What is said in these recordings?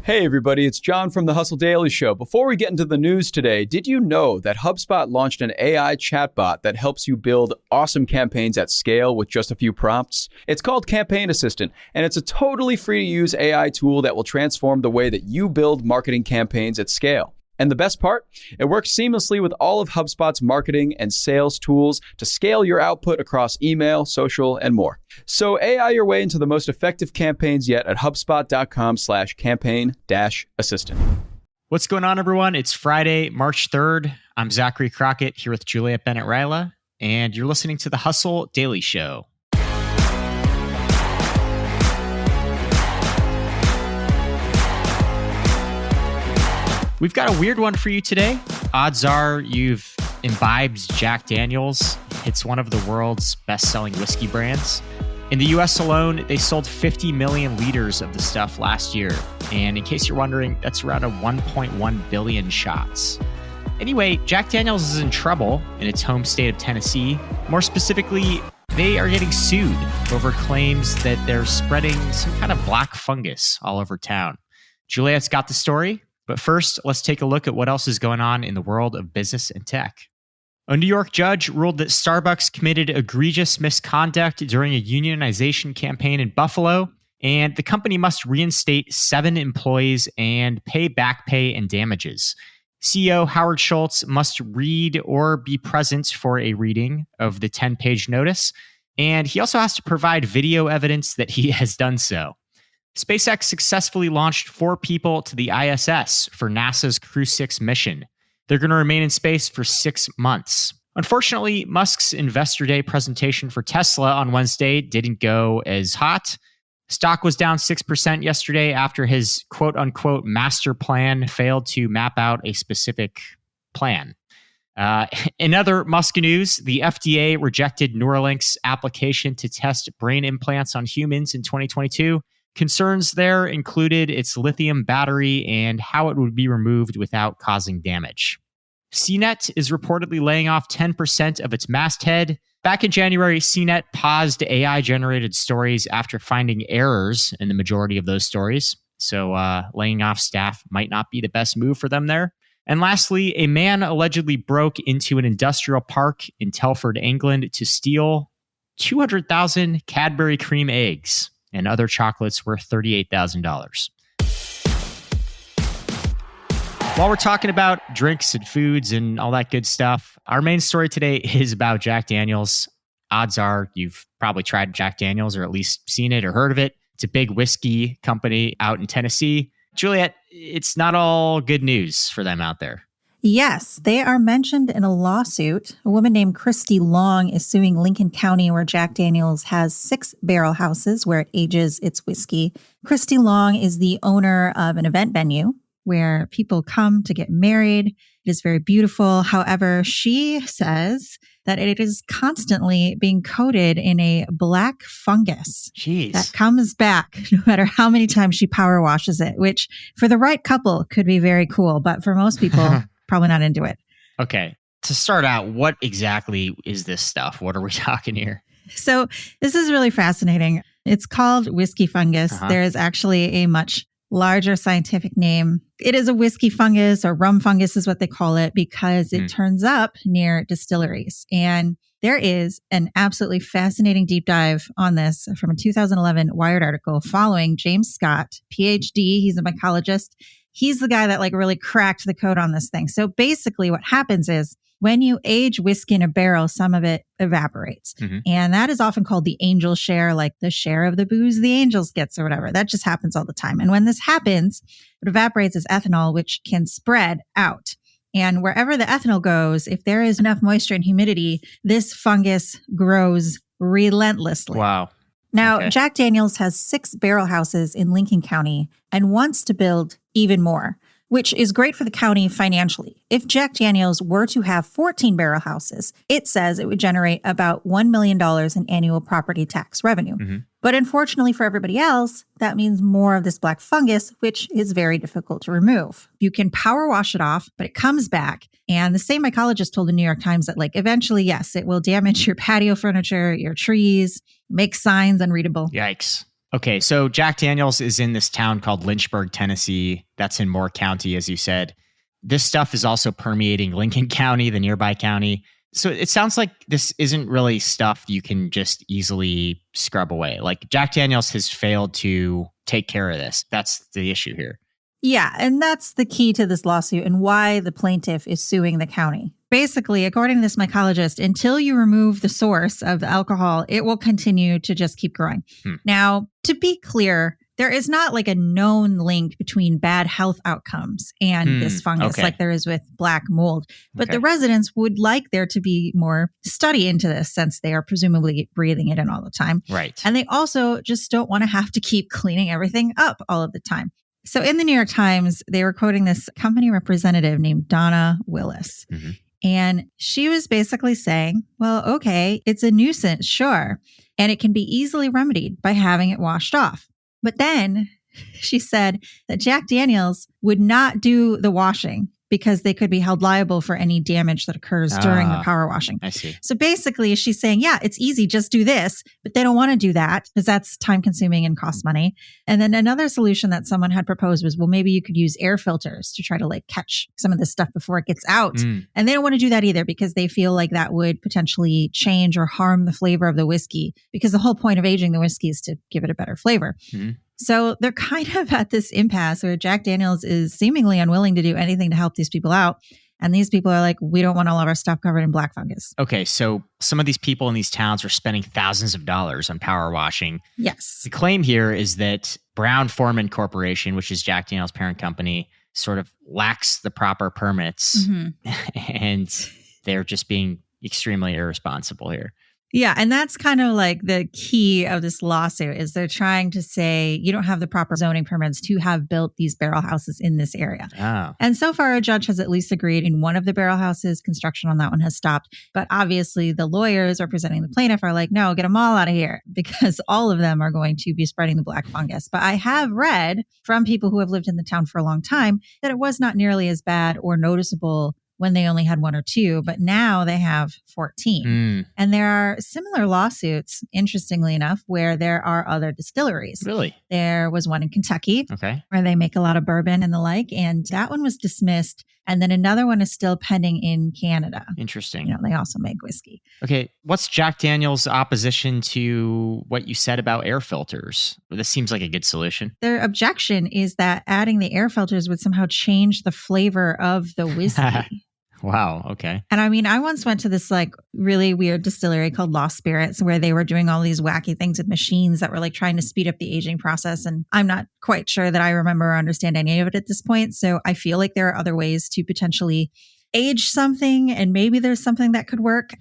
Hey everybody, it's John from the Hustle Daily Show. Before we get into the news today, did you know that HubSpot launched an AI chatbot that helps you build awesome campaigns at scale with just a few prompts? It's called Campaign Assistant, and it's a totally free-to-use AI tool that will transform the way that you build marketing campaigns at scale. And the best part? It works seamlessly with all of HubSpot's marketing and sales tools to scale your output across email, social, and more. So AI your way into the most effective campaigns yet at HubSpot.com/campaign-assistant. What's going on, everyone? It's Friday, March 3rd. I'm Zachary Crockett here with Juliet, Bennett, Rylah, and you're listening to the Hustle Daily Show. We've got a weird one for you today. Odds are you've imbibed Jack Daniels. It's one of the world's best-selling whiskey brands. In the US alone, they sold 50 million liters of the stuff last year. And in case you're wondering, that's around a 1.1 billion shots. Anyway, Jack Daniels is in trouble in its home state of Tennessee. More specifically, they are getting sued over claims that they're spreading some kind of black fungus all over town. Juliet's got the story. But first, let's take a look at what else is going on in the world of business and tech. A New York judge ruled that Starbucks committed egregious misconduct during a unionization campaign in Buffalo, and the company must reinstate 7 employees and pay back pay and damages. CEO Howard Schultz must read or be present for a reading of the 10-page notice, and he also has to provide video evidence that he has done so. SpaceX successfully launched 4 people to the ISS for NASA's Crew 6 mission. They're going to remain in space for 6 months. Unfortunately, Musk's Investor Day presentation for Tesla on Wednesday didn't go as hot. Stock was down 6% yesterday after his quote-unquote master plan failed to map out a specific plan. In other Musk news, the FDA rejected Neuralink's application to test brain implants on humans in 2022. Concerns there included its lithium battery and how it would be removed without causing damage. CNET is reportedly laying off 10% of its masthead. Back in January, CNET paused AI-generated stories after finding errors in the majority of those stories. So laying off staff might not be the best move for them there. And lastly, a man allegedly broke into an industrial park in Telford, England to steal 200,000 Cadbury cream eggs and other chocolates worth $38,000. While we're talking about drinks and foods and all that good stuff, our main story today is about Jack Daniels. Odds are you've probably tried Jack Daniels or at least seen it or heard of it. It's a big whiskey company out in Tennessee. Juliet, it's not all good news for them out there. Yes, they are mentioned in a lawsuit. A woman named Christy Long is suing Lincoln County, where Jack Daniels has 6 barrel houses where it ages its whiskey. Christy Long is the owner of an event venue where people come to get married. It is very beautiful. However, she says that it is constantly being coated in a black fungus. Jeez. That comes back no matter how many times she power washes it, which for the right couple could be very cool. But for most people, probably not into it. Okay. To start out, what exactly is this stuff? What are we talking here? So this is really fascinating. It's called whiskey fungus. There is actually a much larger scientific name. It is a whiskey fungus, or rum fungus is what they call it, because it turns up near distilleries. And there is an absolutely fascinating deep dive on this from a 2011 Wired article following James Scott, PhD. He's a mycologist. He's the guy that really cracked the code on this thing. So basically what happens is when you age whiskey in a barrel, some of it evaporates. And that is often called the angel share, like the share of the booze the angels gets or whatever. That just happens all the time. And when this happens, what evaporates is ethanol, which can spread out. And wherever the ethanol goes, if there is enough moisture and humidity, this fungus grows relentlessly. Wow. Now, Jack Daniels has 6 barrel houses in Lincoln County and wants to build even more, which is great for the county financially. If Jack Daniels were to have 14 barrel houses, it says it would generate about $1 million in annual property tax revenue. But unfortunately for everybody else, that means more of this black fungus, which is very difficult to remove. You can power wash it off, but it comes back. And the same mycologist told the New York Times that eventually, yes, it will damage your patio furniture, your trees, make signs unreadable. Yikes. Okay, so Jack Daniels is in this town called Lynchburg, Tennessee. That's in Moore County, as you said. This stuff is also permeating Lincoln County, the nearby county. So it sounds like this isn't really stuff you can just easily scrub away. Like Jack Daniels has failed to take care of this. That's the issue here. Yeah, and that's the key to this lawsuit and why the plaintiff is suing the county. Basically, according to this mycologist, until you remove the source of the alcohol, it will continue to just keep growing. Now, to be clear, there is not like a known link between bad health outcomes and this fungus like there is with black mold. But the residents would like there to be more study into this since they are presumably breathing it in all the time. Right. And they also just don't want to have to keep cleaning everything up all of the time. So in the New York Times, they were quoting this company representative named Donna Willis. And she was basically saying, well, okay, it's a nuisance, sure. And it can be easily remedied by having it washed off. But then she said that Jack Daniels would not do the washing because they could be held liable for any damage that occurs during the power washing. I see. So basically, she's saying, yeah, it's easy, just do this. But they don't want to do that because that's time consuming and costs money. And then another solution that someone had proposed was, well, maybe you could use air filters to try to like catch some of this stuff before it gets out. And they don't want to do that either because they feel like that would potentially change or harm the flavor of the whiskey, because the whole point of aging the whiskey is to give it a better flavor. So they're kind of at this impasse where Jack Daniels is seemingly unwilling to do anything to help these people out. And these people are like, we don't want all of our stuff covered in black fungus. Okay, so some of these people in these towns are spending thousands of dollars on power washing. Yes. The claim here is that Brown-Forman Corporation, which is Jack Daniels' parent company, sort of lacks the proper permits and they're just being extremely irresponsible here. Yeah. And that's kind of like the key of this lawsuit is they're trying to say you don't have the proper zoning permits to have built these barrel houses in this area. And so far, a judge has at least agreed in one of the barrel houses. Construction on that one has stopped. But obviously, the lawyers representing the plaintiff are like, no, get them all out of here because all of them are going to be spreading the black fungus. But I have read from people who have lived in the town for a long time that it was not nearly as bad or noticeable when they only had one or two, but now they have 14. And there are similar lawsuits, interestingly enough, where there are other distilleries. Really? There was one in Kentucky where they make a lot of bourbon and the like, and that one was dismissed. And then another one is still pending in Canada. Interesting. You know, they also make whiskey. Okay. What's Jack Daniels' opposition to what you said about air filters? This seems like a good solution. Their objection is that adding the air filters would somehow change the flavor of the whiskey. Wow. Okay. And I mean, I once went to this like really weird distillery called Lost Spirits where they were doing all these wacky things with machines that were like trying to speed up the aging process. And I'm not quite sure that I remember or understand any of it at this point. So I feel like there are other ways to potentially age something and maybe there's something that could work.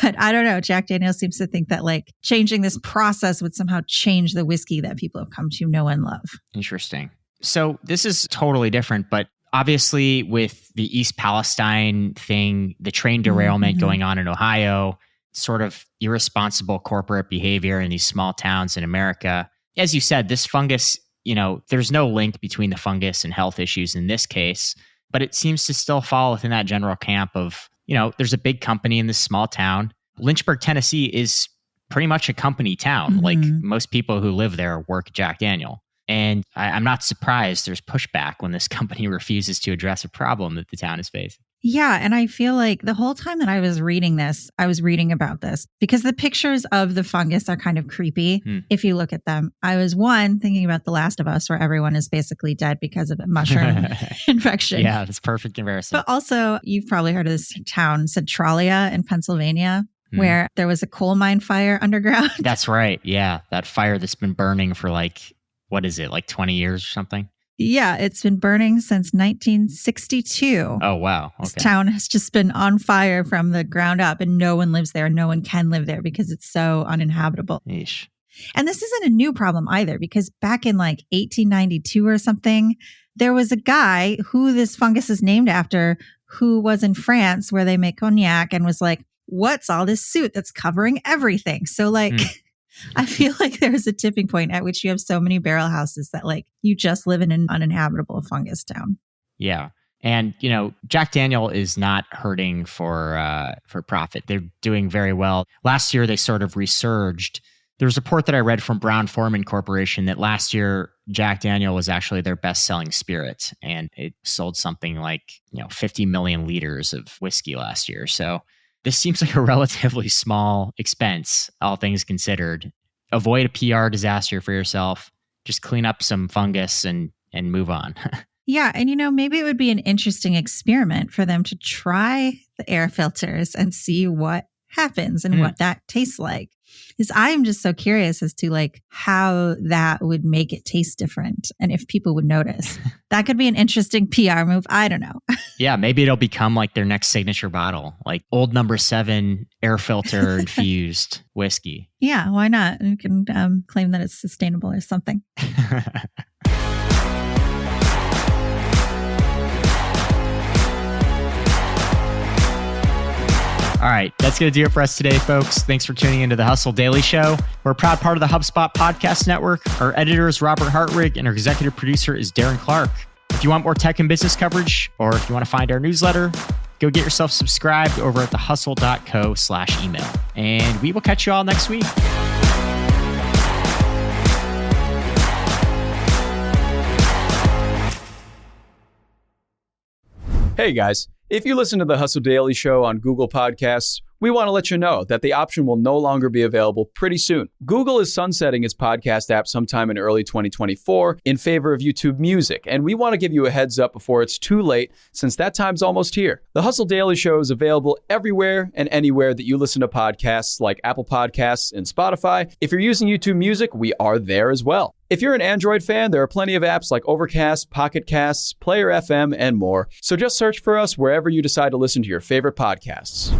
But I don't know. Jack Daniels seems to think that like changing this process would somehow change the whiskey that people have come to know and love. Interesting. So this is totally different, but obviously, with the East Palestine thing, the train derailment going on in Ohio, sort of irresponsible corporate behavior in these small towns in America. As you said, this fungus, you know, there's no link between the fungus and health issues in this case, but it seems to still fall within that general camp of, you know, there's a big company in this small town. Lynchburg, Tennessee is pretty much a company town. Like most people who live there work at Jack Daniel. And I'm not surprised there's pushback when this company refuses to address a problem that the town is facing. Yeah. And I feel like the whole time that I was reading this, I was reading about this because the pictures of the fungus are kind of creepy if you look at them. I was thinking about The Last of Us where everyone is basically dead because of a mushroom infection. Yeah, that's perfect comparison. But also, you've probably heard of this town, Centralia in Pennsylvania, where there was a coal mine fire underground. That's right. Yeah. That fire that's been burning for like, what is it, like 20 years or something? Yeah, it's been burning since 1962. Oh, wow. Okay. This town has just been on fire from the ground up and no one lives there. No one can live there because it's so uninhabitable. Yeesh. And this isn't a new problem either because back in like 1892 or something, there was a guy who this fungus is named after who was in France where they make cognac and was like, what's all this soot that's covering everything? So like... I feel like there's a tipping point at which you have so many barrel houses that like you just live in an uninhabitable fungus town. Yeah. And, you know, Jack Daniel is not hurting for profit. They're doing very well. Last year, they sort of resurged There's a report that I read from Brown-Forman Corporation that last year, Jack Daniel was actually their best-selling spirit, and it sold something like 50 million liters of whiskey last year. So this seems like a relatively small expense, all things considered. Avoid a PR disaster for yourself. Just clean up some fungus and move on. Yeah. And, maybe it would be an interesting experiment for them to try the air filters and see what happens and what that tastes like. Because I am just so curious as to how that would make it taste different and if people would notice. That could be an interesting PR move. I don't know. Yeah, maybe it'll become like their next signature bottle, like Old No. 7 air filter infused whiskey. Yeah, why not? You can claim that it's sustainable or something. All right, that's going to do it for us today, folks. Thanks for tuning into the Hustle Daily Show. We're a proud part of the HubSpot podcast network. Our editor is Robert Hartwig, and our executive producer is Darren Clarke. If you want more tech and business coverage, or if you want to find our newsletter, go get yourself subscribed over at thehustle.co/email. And we will catch you all next week. Hey guys, if you listen to the Hustle Daily Show on Google Podcasts, we want to let you know that the option will no longer be available pretty soon. Google is sunsetting its podcast app sometime in early 2024 in favor of YouTube Music, and we want to give you a heads up before it's too late, since that time's almost here. The Hustle Daily Show is available everywhere and anywhere that you listen to podcasts, like Apple Podcasts and Spotify. If you're using YouTube Music, we are there as well. If you're an Android fan, there are plenty of apps like Overcast, Pocket Casts, Player FM, and more. So just search for us wherever you decide to listen to your favorite podcasts.